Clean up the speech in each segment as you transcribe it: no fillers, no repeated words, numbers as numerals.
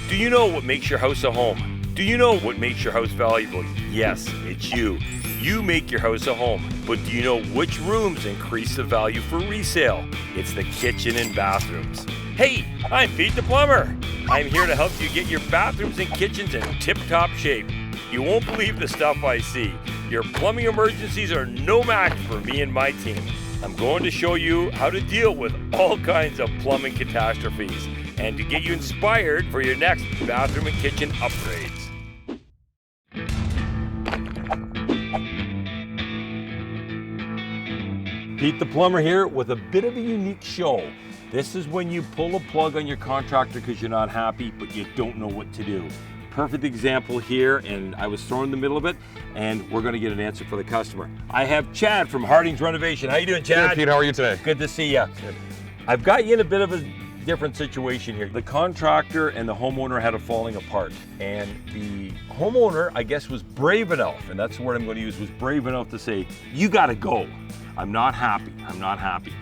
Do you know what makes your house a home? Do you know what makes your house valuable? Yes, it's you. You make your house a home. But do you know which rooms increase the value for resale? It's the kitchen and bathrooms. Hey, I'm Pete the Plumber. I'm here to help you get your bathrooms and kitchens in tip-top shape. You won't believe the stuff I see. Your plumbing emergencies are no match for me and my team. I'm going to show you how to deal with all kinds of plumbing catastrophes and to get you inspired for your next bathroom and kitchen upgrades. Pete the Plumber here with a bit of a unique show. This is when you pull a plug on your contractor because you're not happy, but you don't know what to do. Perfect example here, and I was thrown in the middle of it, and we're gonna get an answer for the customer. I have Chad from Harding's Renovation. How you doing, Chad? Good, Pete, how are you today? Good to see you. Good. I've got you in a bit of a different situation here. The contractor and the homeowner had a falling apart, and the homeowner, I guess, was brave enough, and that's the word I'm gonna use, was brave enough to say, you gotta go. I'm not happy, I'm not happy.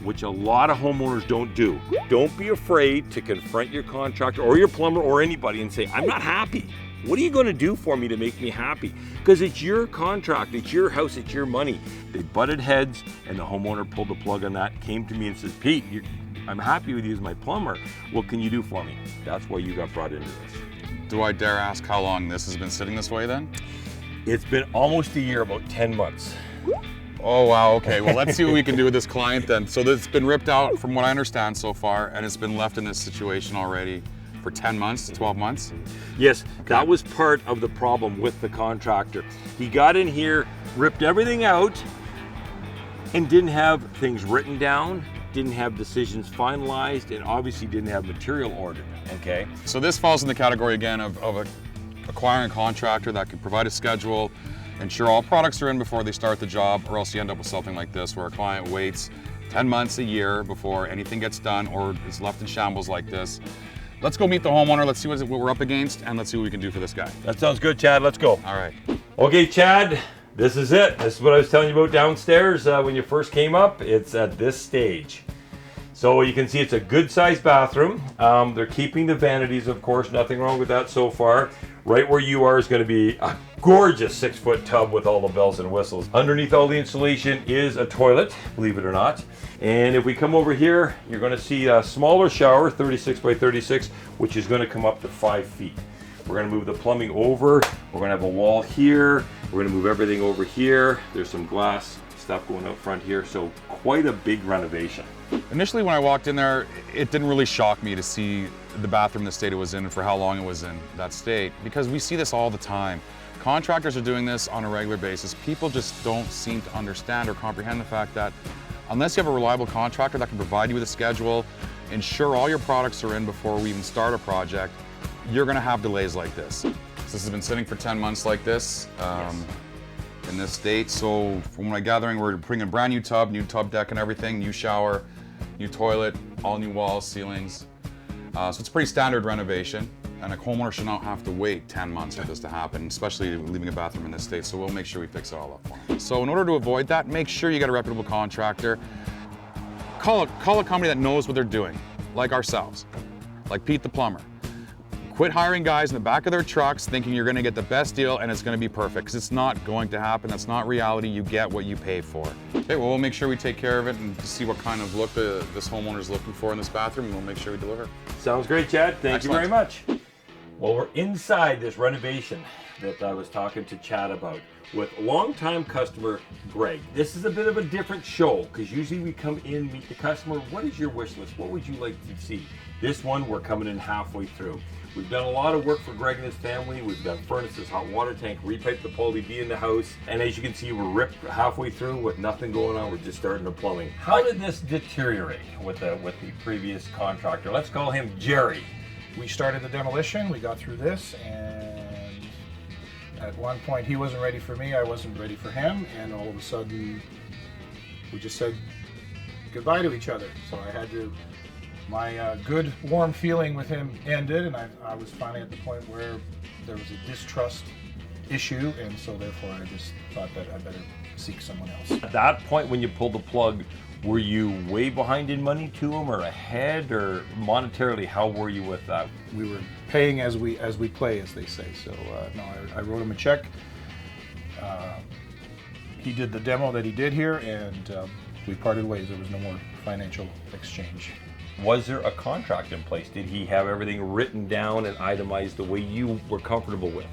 Which a lot of homeowners don't do. Don't be afraid to confront your contractor or your plumber or anybody and say, I'm not happy. What are you gonna do for me to make me happy? Because it's your contract, it's your house, it's your money. They butted heads and the homeowner pulled the plug on that, came to me and says, Pete, I'm happy with you as my plumber. What can you do for me? That's why you got brought into this. Do I dare ask how long this has been sitting this way then? It's been almost a year, about 10 months. Oh, wow, okay. Well, let's see what we can do with this client then. So this has been ripped out from what I understand so far, and it's been left in this situation already for 10 months, 12 months? Yes, that was part of the problem with the contractor. He got in here, ripped everything out, and didn't have things written down, didn't have decisions finalized, and obviously didn't have material ordered, okay? So this falls in the category again of acquiring a contractor that can provide a schedule, ensure all products are in before they start the job, or else you end up with something like this where a client waits 10 months, a year before anything gets done or is left in shambles like this. Let's go meet the homeowner, let's see what we're up against, and let's see what we can do for this guy. That sounds good, Chad, let's go. All right. Okay, Chad, this is it. This is what I was telling you about downstairs when you first came up. It's at this stage. So you can see it's a good sized bathroom. They're keeping the vanities, of course, nothing wrong with that so far. Right where you are is going to be a gorgeous 6-foot tub with all the bells and whistles. Underneath all the insulation is a toilet, believe it or not. And if we come over here, you're going to see a smaller shower, 36 by 36, which is going to come up to 5 feet. We're going to move the plumbing over. We're going to have a wall here. We're going to move everything over here. There's some glass stuff going out front here, so quite a big renovation. Initially when I walked in there, it didn't really shock me to see the bathroom the state it was in and for how long it was in that state, because we see this all the time. Contractors are doing this on a regular basis. People just don't seem to understand or comprehend the fact that unless you have a reliable contractor that can provide you with a schedule, ensure all your products are in before we even start a project, you're gonna have delays like this. So this has been sitting for 10 months like this. Yes. In this state, so from what I'm gathering, we're putting a brand new tub deck and everything, new shower, new toilet, all new walls, ceilings. So it's a pretty standard renovation, and a homeowner should not have to wait 10 months for this to happen, especially leaving a bathroom in this state, so we'll make sure we fix it all up for them. So in order to avoid that, make sure you get a reputable contractor. Call a company that knows what they're doing, like ourselves, like Pete the Plumber. Quit hiring guys in the back of their trucks thinking you're gonna get the best deal and it's gonna be perfect, because it's not going to happen. That's not reality. You get what you pay for. Okay, well, we'll make sure we take care of it and see what kind of look this homeowner's looking for in this bathroom, and we'll make sure we deliver. Sounds great, Chad. Thank Excellent. you very much. Well, we're inside this renovation that I was talking to Chad about with longtime customer Greg. This is a bit of a different show because usually we come in, meet the customer. What is your wish list? What would you like to see? This one, we're coming in halfway through. We've done a lot of work for Greg and his family. We've done furnaces, hot water tank, repiped the poly B in the house. And as you can see, we're ripped halfway through with nothing going on. We're just starting the plumbing. How did this deteriorate with the previous contractor? Let's call him Jerry. We started the demolition, we got through this, and at one point he wasn't ready for me, I wasn't ready for him, and all of a sudden we just said goodbye to each other. So I had to, my good warm feeling with him ended, and I was finally at the point where there was a distrust issue, and so therefore I just thought that I better seek someone else. At that point when you pulled the plug, Were you way behind in money to him, or ahead, or monetarily, how were you with that? We were paying as we play, as they say. So no, I wrote him a check. He did the demo that he did here, and we parted ways. There was no more financial exchange. Was there a contract in place? Did he have everything written down and itemized the way you were comfortable with?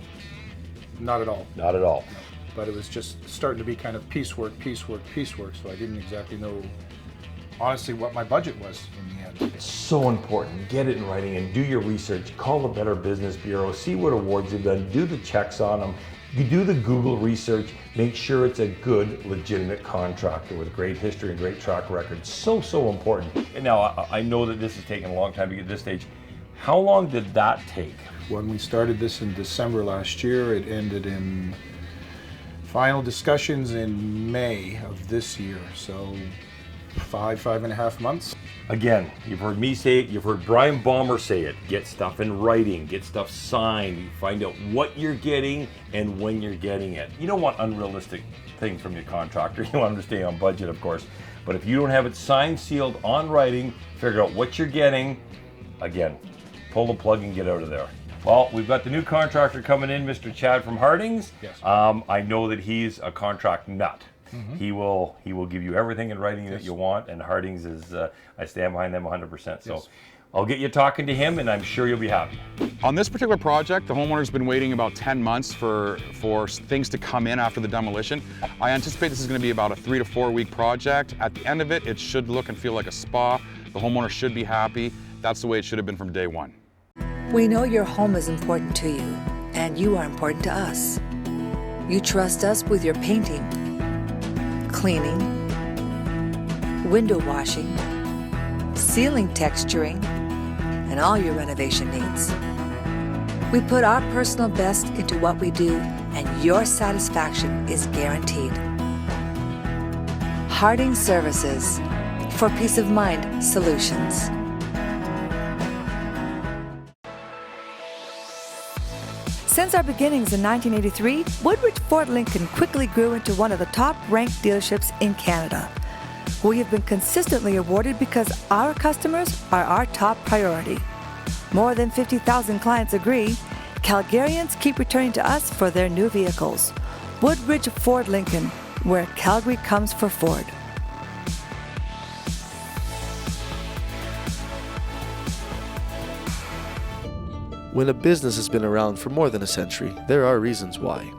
Not at all. Not at all. No. But it was just starting to be kind of piecework, so I didn't exactly know, honestly, what my budget was in the end. It's so important. Get it in writing and do your research. Call the Better Business Bureau, see what awards you've done, do the checks on them. You do the Google research, make sure it's a good, legitimate contractor with great history and great track record. So important. And now, I know that this has taken a long time to get to this stage. How long did that take? When we started this in December last year, it ended in final discussions in May of this year. So 5.5 months. Again, you've heard me say it, you've heard Brian Balmer say it. Get stuff in writing, get stuff signed, you find out what you're getting and when you're getting it. You don't want unrealistic things from your contractor. You want them to stay on budget, of course. But if you don't have it signed, sealed, on writing, figure out what you're getting, again, pull the plug and get out of there. Well, we've got the new contractor coming in, Mr. Chad from Hardings. Yes. I know that he's a contract nut. Mm-hmm. He will give you everything in writing that you want, and Hardings is, I stand behind them 100%. So yes. I'll get you talking to him, and I'm sure you'll be happy. On this particular project, the homeowner's been waiting about 10 months for things to come in after the demolition. I anticipate this is going to be about a 3 to 4 week project. At the end of it, it should look and feel like a spa. The homeowner should be happy. That's the way it should have been from day one. We know your home is important to you, and you are important to us. You trust us with your painting, cleaning, window washing, ceiling texturing, and all your renovation needs. We put our personal best into what we do, and your satisfaction is guaranteed. Harding Services, for peace of mind solutions. Since our beginnings in 1983, Woodridge Ford Lincoln quickly grew into one of the top-ranked dealerships in Canada. We have been consistently awarded because our customers are our top priority. More than 50,000 clients agree. Calgarians keep returning to us for their new vehicles. Woodridge Ford Lincoln, where Calgary comes for Ford. When a business has been around for more than a century, there are reasons why.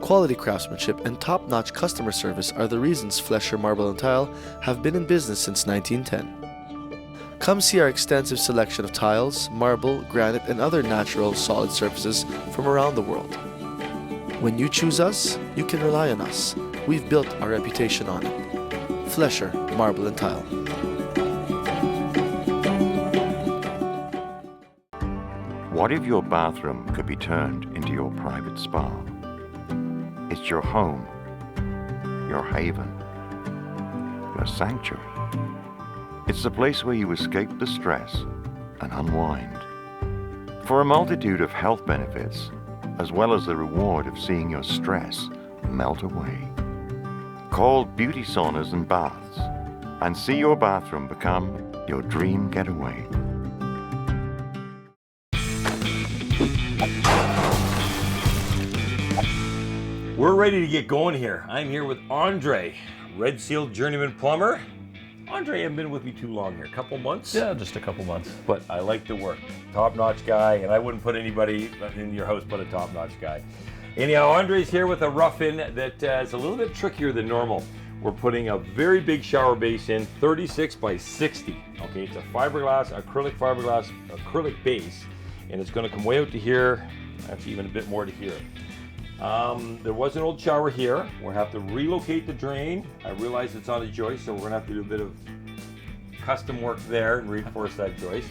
Quality craftsmanship and top-notch customer service are the reasons Flesher Marble and Tile have been in business since 1910. Come see our extensive selection of tiles, marble, granite, and other natural solid surfaces from around the world. When you choose us, you can rely on us. We've built our reputation on it. Flesher Marble and Tile. What if your bathroom could be turned into your private spa? It's your home, your haven, your sanctuary. It's the place where you escape the stress and unwind. For a multitude of health benefits, as well as the reward of seeing your stress melt away. Call Beauty Saunas and Baths and see your bathroom become your dream getaway. We're ready to get going here. I'm here with Andre, Red Seal Journeyman Plumber. Andre, you haven't been with me too long here, a couple months? Yeah, just a couple months. But I like the work. Top-notch guy, and I wouldn't put anybody in your house but a top-notch guy. Anyhow, Andre's here with a rough-in that is a little bit trickier than normal. We're putting a very big shower base in, 36 by 60. Okay, it's a acrylic base, and it's going to come way out to here, actually even a bit more to here. There was an old shower here. We'll have to relocate the drain. I realize it's on a joist, so we're gonna have to do a bit of custom work there and reinforce that joist.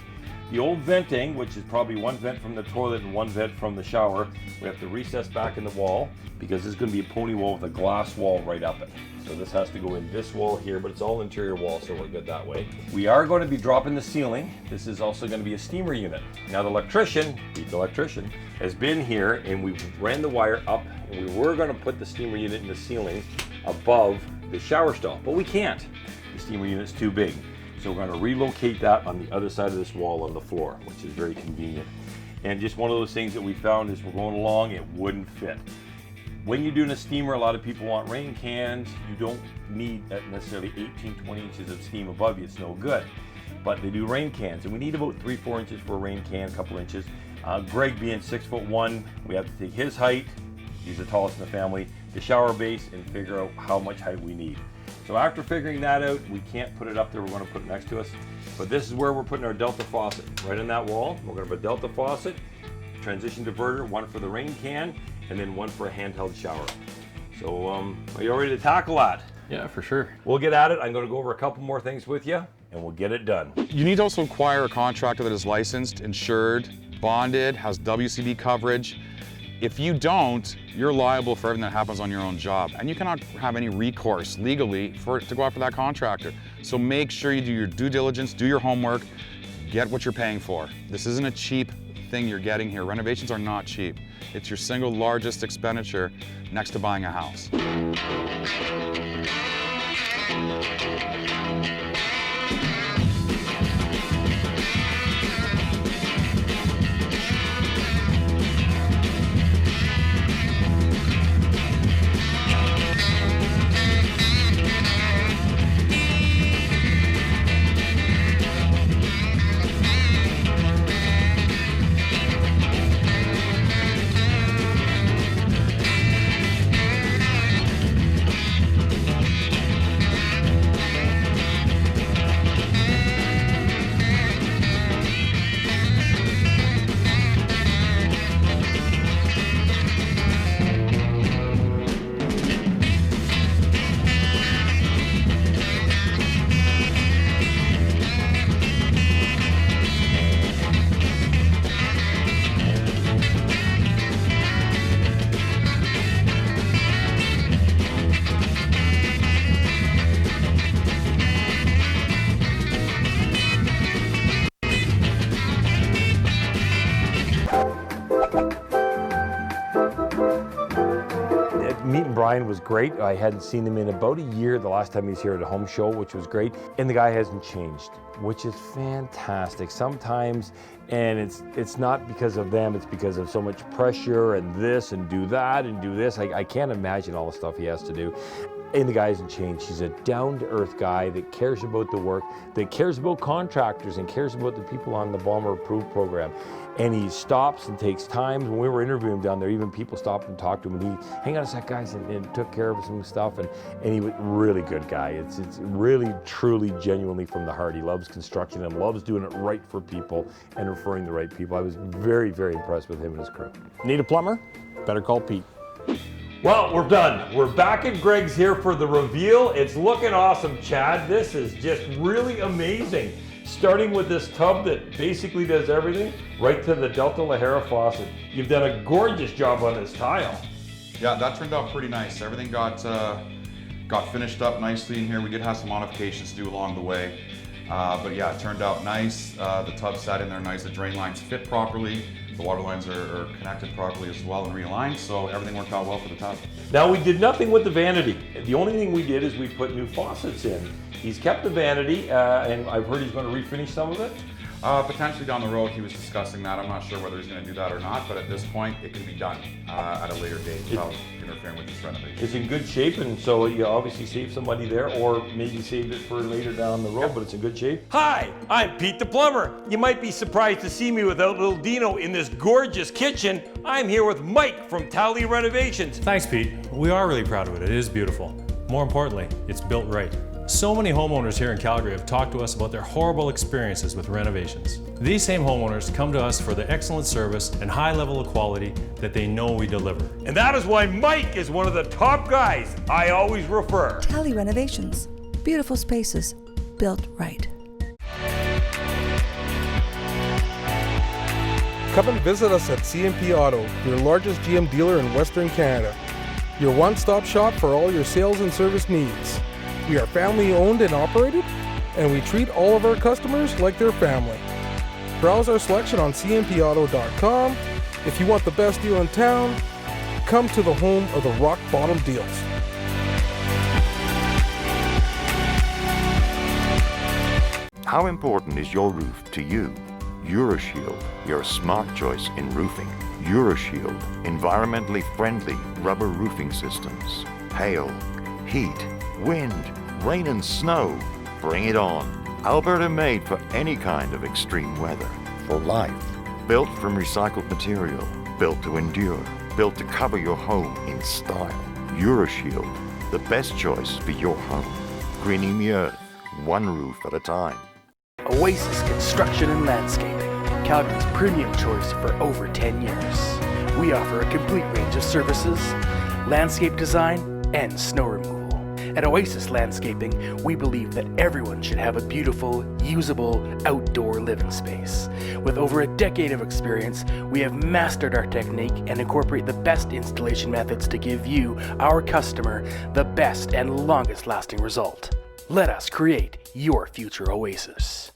The old venting, which is probably one vent from the toilet and one vent from the shower, we have to recess back in the wall because this is gonna be a pony wall with a glass wall right up it. So this has to go in this wall here, but it's all interior wall, so we're good that way. We are going to be dropping the ceiling. This is also going to be a steamer unit. Now the electrician, has been here and we ran the wire up and we were going to put the steamer unit in the ceiling above the shower stall, but we can't the steamer unit's too big. So we're going to relocate that on the other side of this wall on the floor, which is very convenient. And just one of those things that we found is we're going along, it wouldn't fit. When you're doing a steamer, a lot of people want rain cans. You don't need necessarily 18, 20 inches of steam above you. It's no good. But they do rain cans, and we need about 3-4 inches for a rain can, a couple inches. Greg being 6'1", we have to take his height, he's the tallest in the family, the shower base, and figure out how much height we need. So after figuring that out, we can't put it up there, we're gonna put it next to us. But this is where we're putting our Delta faucet, right on that wall. We're gonna have a Delta faucet, transition diverter, one for the rain can, and then one for a handheld shower. So are you ready to tackle that? Yeah, for sure. We'll get at it. I'm gonna go over a couple more things with you, and we'll get it done. You need to also acquire a contractor that is licensed, insured, bonded, has WCB coverage. If you don't, you're liable for everything that happens on your own job, and you cannot have any recourse legally to go after that contractor. So make sure you do your due diligence, do your homework, get what you're paying for. This isn't a cheap thing you're getting here. Renovations are not cheap. It's your single largest expenditure next to buying a house. Meeting Brian was great. I hadn't seen him in about a year, the last time he was here at a home show, which was great. And the guy hasn't changed, which is fantastic. Sometimes, and it's not because of them, it's because of so much pressure and this and do that and do this. I can't imagine all the stuff he has to do. And the guy hasn't changed. He's a down-to-earth guy that cares about the work, that cares about contractors and cares about the people on the Bomber Approved program. And he stops and takes time. When we were interviewing him down there, even people stopped and talked to him, and he, hang on a sec, guys, and took care of some stuff. And he was a really good guy. It's really, truly, genuinely from the heart. He loves construction and loves doing it right for people and referring the right people. I was very, very impressed with him and his crew. Need a plumber? Better call Pete. Well, we're done. We're back at Greg's here for the reveal. It's looking awesome, Chad. This is just really amazing. Starting with this tub that basically does everything, right to the Delta Lahara faucet. You've done a gorgeous job on this tile. Yeah, that turned out pretty nice. Everything got finished up nicely in here. We did have some modifications to do along the way. But yeah, it turned out nice. The tub sat in there nice. The drain lines fit properly. The water lines are connected properly as well and realigned, so everything worked out well for the tub. Now, we did nothing with the vanity. The only thing we did is we put new faucets in. He's kept the vanity, and I've heard he's going to refinish some of it. Potentially down the road, he was discussing that. I'm not sure whether he's going to do that or not, but at this point, it can be done at a later date without interfering with this renovation. It's in good shape, and so you obviously save some money there, or maybe save it for later down the road, but it's in good shape. Hi, I'm Pete the Plumber. You might be surprised to see me without little Dino in this gorgeous kitchen. I'm here with Mike from Tally Renovations. Thanks, Pete. We are really proud of it. It is beautiful. More importantly, it's built right. So many homeowners here in Calgary have talked to us about their horrible experiences with renovations. These same homeowners come to us for the excellent service and high level of quality that they know we deliver. And that is why Mike is one of the top guys I always refer. Tally Renovations. Beautiful spaces, built right. Come and visit us at CMP Auto, your largest GM dealer in Western Canada. Your one-stop shop for all your sales and service needs. We are family owned and operated, and we treat all of our customers like their family. Browse our selection on cmpauto.com. If you want the best deal in town, come to the home of the rock bottom deals. How important is your roof to you? EuroShield, your smart choice in roofing. EuroShield, environmentally friendly rubber roofing systems. Hail, heat, wind, rain and snow. Bring it on. Alberta made for any kind of extreme weather. For life. Built from recycled material. Built to endure. Built to cover your home in style. EuroShield, the best choice for your home. Greening the earth, one roof at a time. Oasis Construction and Landscaping, Calgary's premium choice for over 10 years. We offer a complete range of services, landscape design, and snow removal. At Oasis Landscaping, we believe that everyone should have a beautiful, usable, outdoor living space. With over a decade of experience, we have mastered our technique and incorporate the best installation methods to give you, our customer, the best and longest lasting result. Let us create your future oasis.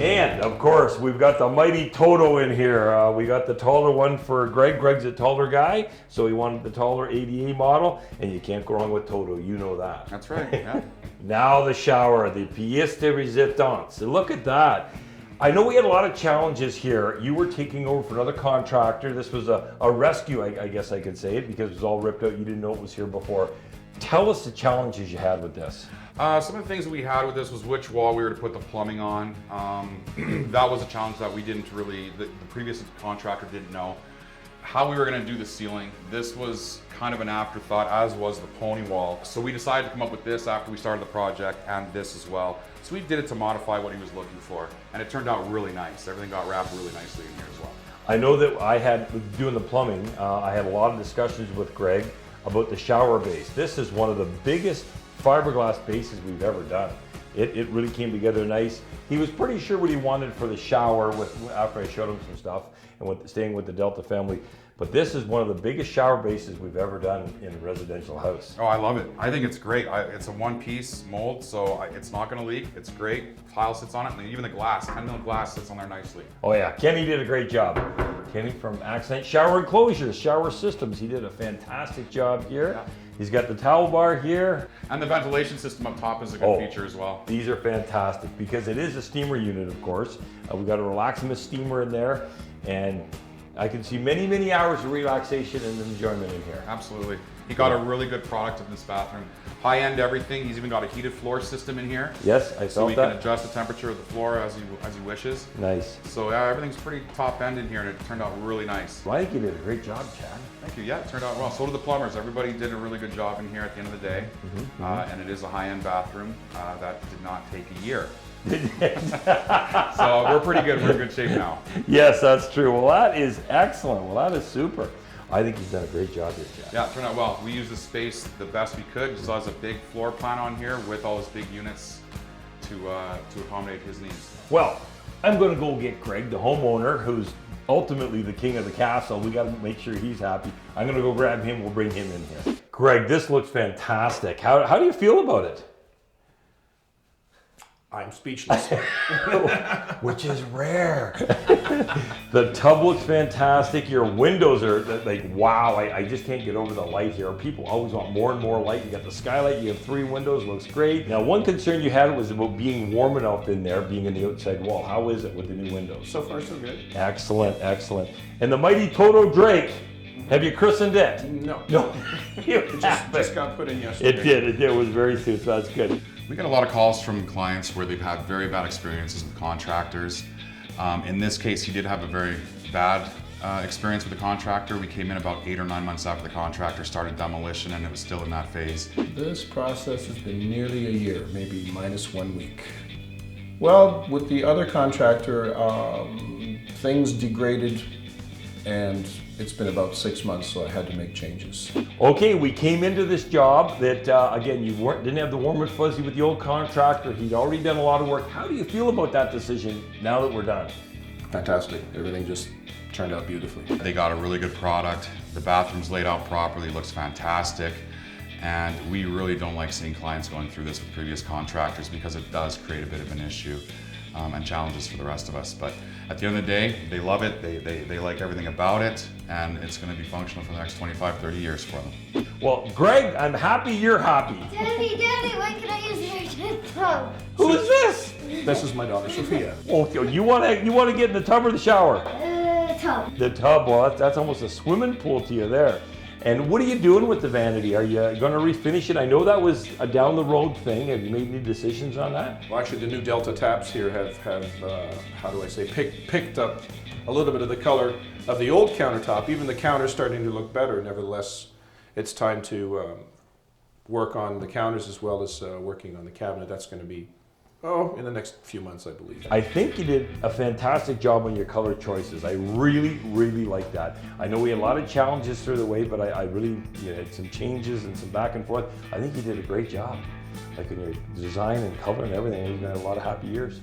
And of course, we've got the mighty Toto in here. We got the taller one for Greg. Greg's a taller guy, so he wanted the taller ADA model, and you can't go wrong with Toto, you know that. That's right, yeah. Now the shower, the pièce de résistance. Look at that. I know we had a lot of challenges here. You were taking over for another contractor. This was a rescue, I guess I could say it, because it was all ripped out. You didn't know it was here before. Tell us the challenges you had with this. Some of the things that we had with this was which wall we were to put the plumbing on. That was a challenge that we didn't really, the previous contractor didn't know. How we were going to do the ceiling, this was kind of an afterthought, as was the pony wall. So we decided to come up with this after we started the project, and this as well. So we did it to modify what he was looking for, and it turned out really nice. Everything got wrapped really nicely in here as well. I know that I had, doing the plumbing, I had a lot of discussions with Greg about the shower base. This is one of the biggest fiberglass bases we've ever done. It really came together nice. He was pretty sure what he wanted for the shower after I showed him some stuff and staying with the Delta family. But this is one of the biggest shower bases we've ever done in a residential house. Oh, I love it. I think it's great. It's a one-piece mold, so it's not going to leak. It's great. Tile sits on it, and even the glass, 10mm glass sits on there nicely. Oh yeah, Kenny did a great job. Kenny from Accent Shower Enclosures, Shower Systems. He did a fantastic job here. Yeah. He's got the towel bar here. And the ventilation system up top is a good feature as well. These are fantastic because it is a steamer unit, of course. We've got a Relaximus steamer in there, and I can see many, many hours of relaxation and enjoyment in here. Absolutely. He got a really good product in this bathroom. High-end everything. He's even got a heated floor system in here. Yes, I felt that. So he can adjust the temperature of the floor as he wishes. Nice. So yeah, everything's pretty top-end in here, and it turned out really nice. Well, I think you did a great job, Chad. Thank you. Yeah, it turned out well. So did the plumbers. Everybody did a really good job in here at the end of the day. And it is a high-end bathroom that did not take a year. So we're pretty good. We're in good shape now. Yes, that's true. Well, that is excellent. Well, that is super. I think he's done a great job here, Chad. Yeah, it turned out well. We used the space the best we could. Just has a big floor plan on here with all his big units to accommodate his needs. Well, I'm going to go get Greg, the homeowner, who's ultimately the king of the castle. We got to make sure he's happy. I'm going to go grab him. We'll bring him in here. Greg, this looks fantastic. How do you feel about it? I'm speechless. Which is rare. The tub looks fantastic. Your windows are like, wow, I just can't get over the light here. People always want more and more light. You got the skylight, you have 3 windows, looks great. Now, one concern you had was about being warm enough in there, being in the outside wall. How is it with the new windows? So far, so good. Excellent, excellent. And the mighty Toto Drake, have you christened it? No. No. It just got put in yesterday. It did. It was very soon, so that's good. We get a lot of calls from clients where they've had very bad experiences with contractors. In this case, he did have a very bad experience with the contractor. We came in about 8 or 9 months after the contractor started demolition, and it was still in that phase. This process has been nearly a year, maybe minus 1 week. Well, with the other contractor, things degraded, and it's been about 6 months, so I had to make changes. Okay, we came into this job that, again, you didn't have the warm and fuzzy with the old contractor. He'd already done a lot of work. How do you feel about that decision now that we're done? Fantastic. Everything just turned out beautifully. They got a really good product. The bathroom's laid out properly, looks fantastic. And we really don't like seeing clients going through this with previous contractors because it does create a bit of an issue. and challenges for the rest of us. But at the end of the day, they love it, they like everything about it, and it's going to be functional for the next 25, 30 years for them. Well, Greg, I'm happy you're happy. Daddy, when can I use your tub? Who is this? This is my daughter, Sophia. Oh, you want to get in the tub or the shower? Tub. The tub. Well, that's almost a swimming pool to you there. And what are you doing with the vanity? Are you going to refinish it? I know that was a down the road thing. Have you made any decisions on that? Well, actually, the new Delta taps here have how do I say, picked up a little bit of the color of the old countertop. Even the counter's starting to look better. Nevertheless, it's time to work on the counters as well as working on the cabinet. That's going to be, in the next few months, I believe. I think you did a fantastic job on your color choices. I really, really like that. I know we had a lot of challenges through the way, but I really, you had some changes and some back and forth. I think you did a great job. Like in your design and color and everything, you've had a lot of happy years.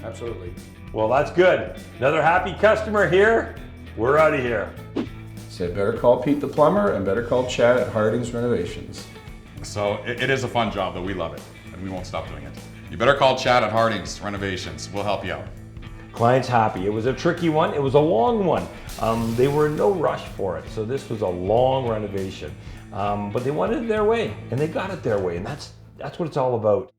Absolutely. Well, that's good. Another happy customer here. We're out of here. So better call Pete the plumber and better call Chad at Harding's Renovations. So it is a fun job, though. We love it, and we won't stop doing it. You better call Chad at Harding's Renovations. We'll help you out. Client's happy. It was a tricky one. It was a long one. They were in no rush for it, so this was a long renovation. But they wanted it their way, and they got it their way, and that's what it's all about.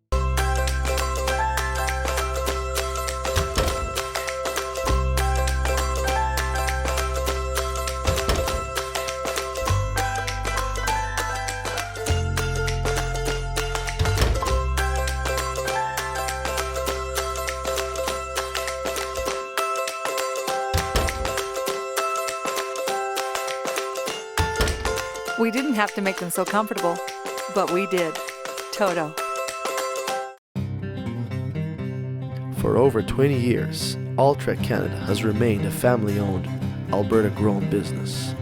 We didn't have to make them so comfortable, but we did. Toto. For over 20 years, Alltrek Canada has remained a family-owned, Alberta-grown business.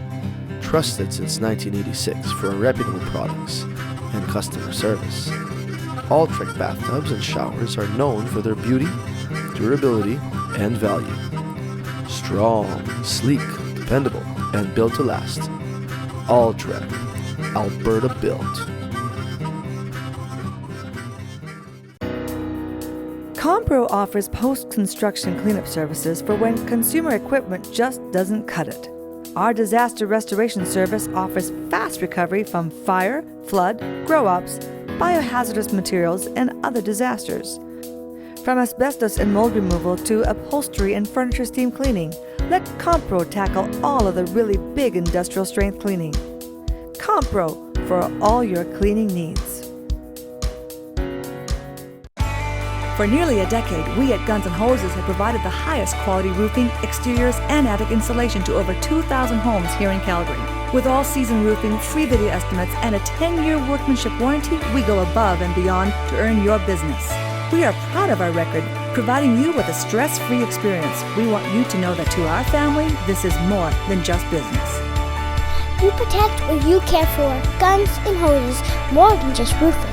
Trusted since 1986 for reputable products and customer service. Alltrek bathtubs and showers are known for their beauty, durability, and value. Strong, sleek, dependable, and built to last. Alltrek, Alberta built. Compro offers post-construction cleanup services for when consumer equipment just doesn't cut it. Our disaster restoration service offers fast recovery from fire, flood, grow-ups, biohazardous materials, and other disasters. From asbestos and mold removal to upholstery and furniture steam cleaning, let Compro tackle all of the really big industrial strength cleaning. Compro for all your cleaning needs. For nearly a decade, we at Guns N' Hoses have provided the highest quality roofing, exteriors, and attic insulation to over 2,000 homes here in Calgary. With all-season roofing, free video estimates, and a 10-year workmanship warranty, we go above and beyond to earn your business. We are proud of our record, providing you with a stress-free experience. We want you to know that to our family, this is more than just business. You protect what you care for. Guns and Hoses, more than just roofing.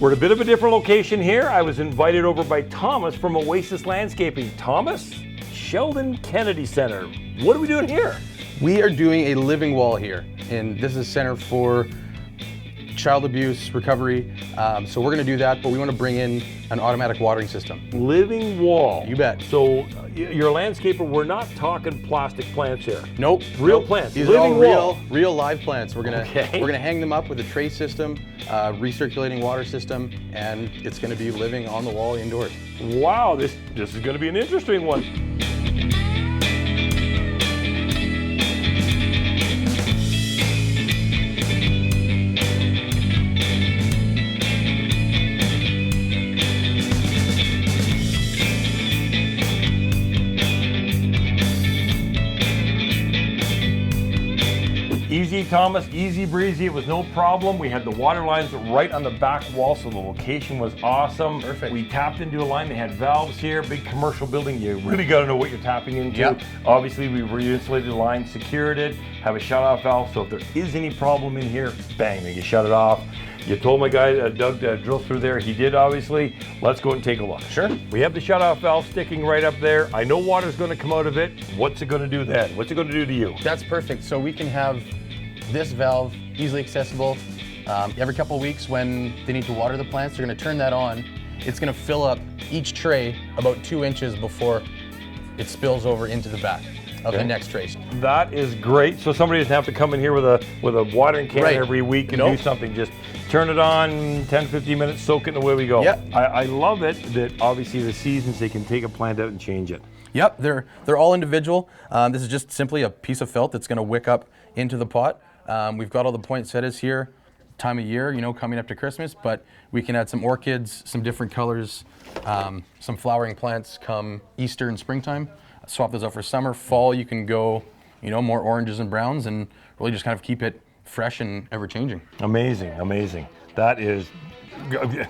We're at a bit of a different location here. I was invited over by Thomas from Oasis Landscaping. Thomas, Sheldon Kennedy Center. What are we doing here? We are doing a living wall here, and this is a center for child abuse recovery. So we're going to do that, but we want to bring in an automatic watering system. Living wall. You bet. So you're a landscaper. We're not talking plastic plants here. Nope. Real nope. plants. These living are all wall. real live plants. We're gonna Okay. we're gonna hang them up with a tray system, recirculating water system, and it's going to be living on the wall indoors. Wow, this is going to be an interesting one. Easy, Thomas, easy breezy. It was no problem. We had the water lines right on the back wall, so the location was awesome. Perfect. We tapped into a line. They had valves here. Big commercial building. You really got to know what you're tapping into. Yep. Obviously, we re-insulated the line, secured it, have a shut-off valve, so if there is any problem in here, bang, then you shut it off. You told my guy, Doug, to drill through there. He did, obviously. Let's go and take a look. Sure. We have the shutoff valve sticking right up there. I know water's going to come out of it. What's it going to do then? What's it going to do to you? That's perfect. So we can have this valve easily accessible. Every couple of weeks when they need to water the plants, they're going to turn that on. It's going to fill up each tray about 2 inches before it spills over into the back of the next tray. That is great. So somebody doesn't have to come in here with a watering can every week and do something. Just turn it on, 10, 15 minutes, soak it, and away we go. Yep. I love it that obviously the seasons they can take a plant out and change it. Yep, they're all individual. This is just simply a piece of felt that's going to wick up into the pot. We've got all the poinsettias here, time of year, coming up to Christmas, but we can add some orchids, some different colors, some flowering plants come Easter and springtime. Swap those out for summer. Fall, you can go, more oranges and browns and really just kind of keep it fresh and ever-changing. Amazing, amazing. That is,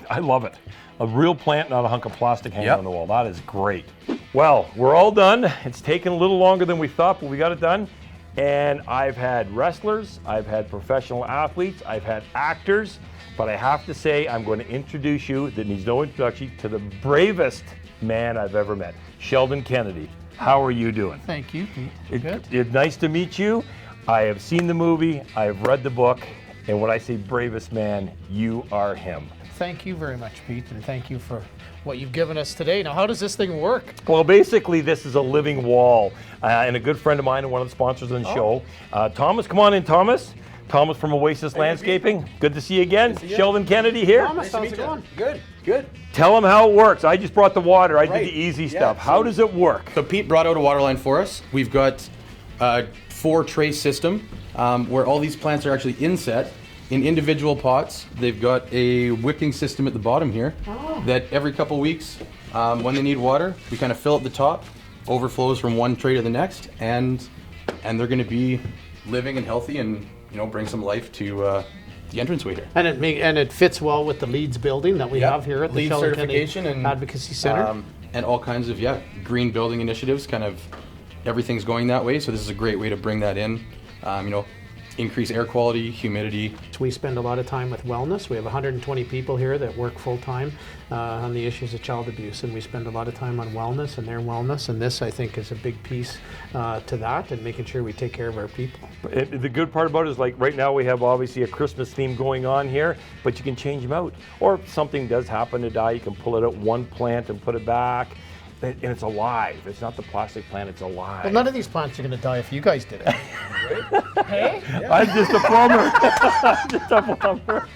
I love it. A real plant, not a hunk of plastic hanging on the wall. That is great. Well, we're all done. It's taken a little longer than we thought, but we got it done. And I've had wrestlers, I've had professional athletes, I've had actors, but I have to say I'm going to introduce you, that needs no introduction, to the bravest man I've ever met, Sheldon Kennedy. How are you doing? Thank you, Pete. Good. It's nice to meet you. I have seen the movie, I have read the book, and when I say bravest man, you are him. Thank you very much, Pete, and thank you for what you've given us today. Now, how does this thing work? Well, basically, this is a living wall, and a good friend of mine and one of the sponsors on the show, Thomas. Come on in, Thomas. Thomas from Oasis Landscaping. Good to see you again. Sheldon Kennedy here. Thomas, how's it going? Good. Tell him how it works. I just brought the water. I did the easy stuff. How does it work? So Pete brought out a water line for us. We've got a 4-tray system where all these plants are actually inset in individual pots. They've got a wicking system at the bottom here that every couple weeks when they need water, we kind of fill at the top, overflows from one tray to the next, and they're going to be living and healthy and bring some life to the entranceway here. And it fits well with the LEEDs building that we have here at the LEED Sheldon certification Kennedy and Advocacy Center. And all kinds of green building initiatives. Kind of everything's going that way. So this is a great way to bring that in. Increase air quality, humidity. We spend a lot of time with wellness. We have 120 people here that work full-time on the issues of child abuse, and we spend a lot of time on wellness and their wellness, and this, I think, is a big piece to that and making sure we take care of our people. The good part about it is, like right now we have obviously a Christmas theme going on here, but you can change them out. Or if something does happen to die, you can pull it out one plant and put it back. And it's alive. It's not the plastic plant, it's alive. Well, none of these plants are going to die if you guys did it. Hey? I'm just a plumber.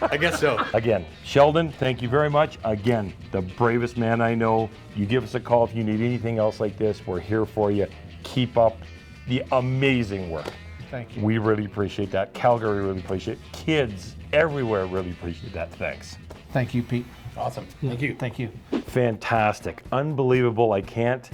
I guess so. Again, Sheldon, thank you very much. Again, the bravest man I know. You give us a call if you need anything else like this. We're here for you. Keep up the amazing work. Thank you. We really appreciate that. Calgary really appreciate it. Kids everywhere really appreciate that. Thanks. Thank you, Pete. Awesome. Thank you. Thank you. Fantastic. Unbelievable. I can't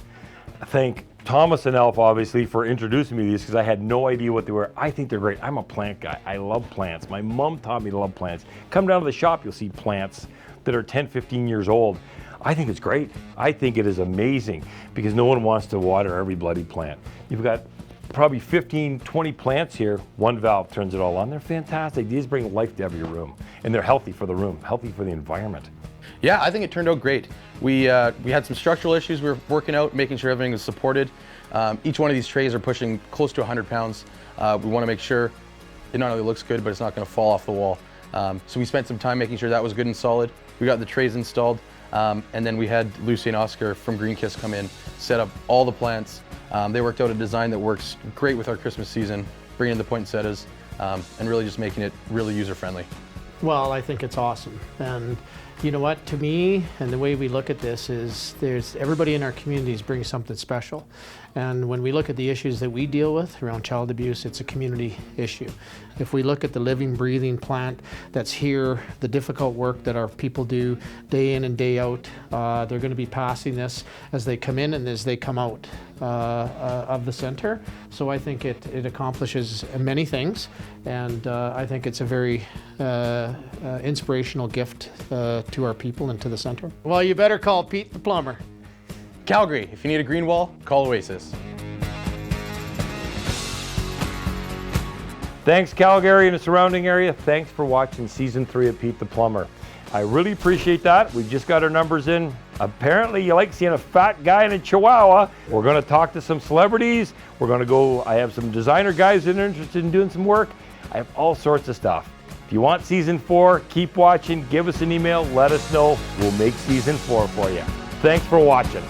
thank Thomas and Elf, obviously, for introducing me to these because I had no idea what they were. I think they're great. I'm a plant guy. I love plants. My mom taught me to love plants. Come down to the shop, you'll see plants that are 10, 15 years old. I think it's great. I think it is amazing because no one wants to water every bloody plant. You've got probably 15, 20 plants here. One valve turns it all on. They're fantastic. These bring life to every room. And they're healthy for the room, healthy for the environment. Yeah, I think it turned out great. We had some structural issues we were working out, making sure everything is supported. Each one of these trays are pushing close to 100 pounds. We want to make sure it not only looks good, but it's not going to fall off the wall. So we spent some time making sure that was good and solid. We got the trays installed, and then we had Lucy and Oscar from Green Kiss come in, set up all the plants. They worked out a design that works great with our Christmas season, bringing in the poinsettias, and really just making it really user-friendly. Well, I think it's awesome. And you know what, to me, and the way we look at this is everybody in our communities brings something special. And when we look at the issues that we deal with around child abuse, it's a community issue. If we look at the living, breathing plant that's here, the difficult work that our people do day in and day out, they're going to be passing this as they come in and as they come out of the center. So I think it accomplishes many things, and I think it's a very inspirational gift to our people and to the center. Well, you better call Pete the plumber. Calgary, if you need a green wall, call Oasis. Thanks Calgary and the surrounding area. Thanks for watching season 3 of Pete the Plumber. I really appreciate that. We just got our numbers in. Apparently you like seeing a fat guy in a Chihuahua. We're gonna talk to some celebrities. We're gonna go, I have some designer guys that are interested in doing some work. I have all sorts of stuff. If you want season 4, keep watching, give us an email, let us know. We'll make season 4 for you. Thanks for watching.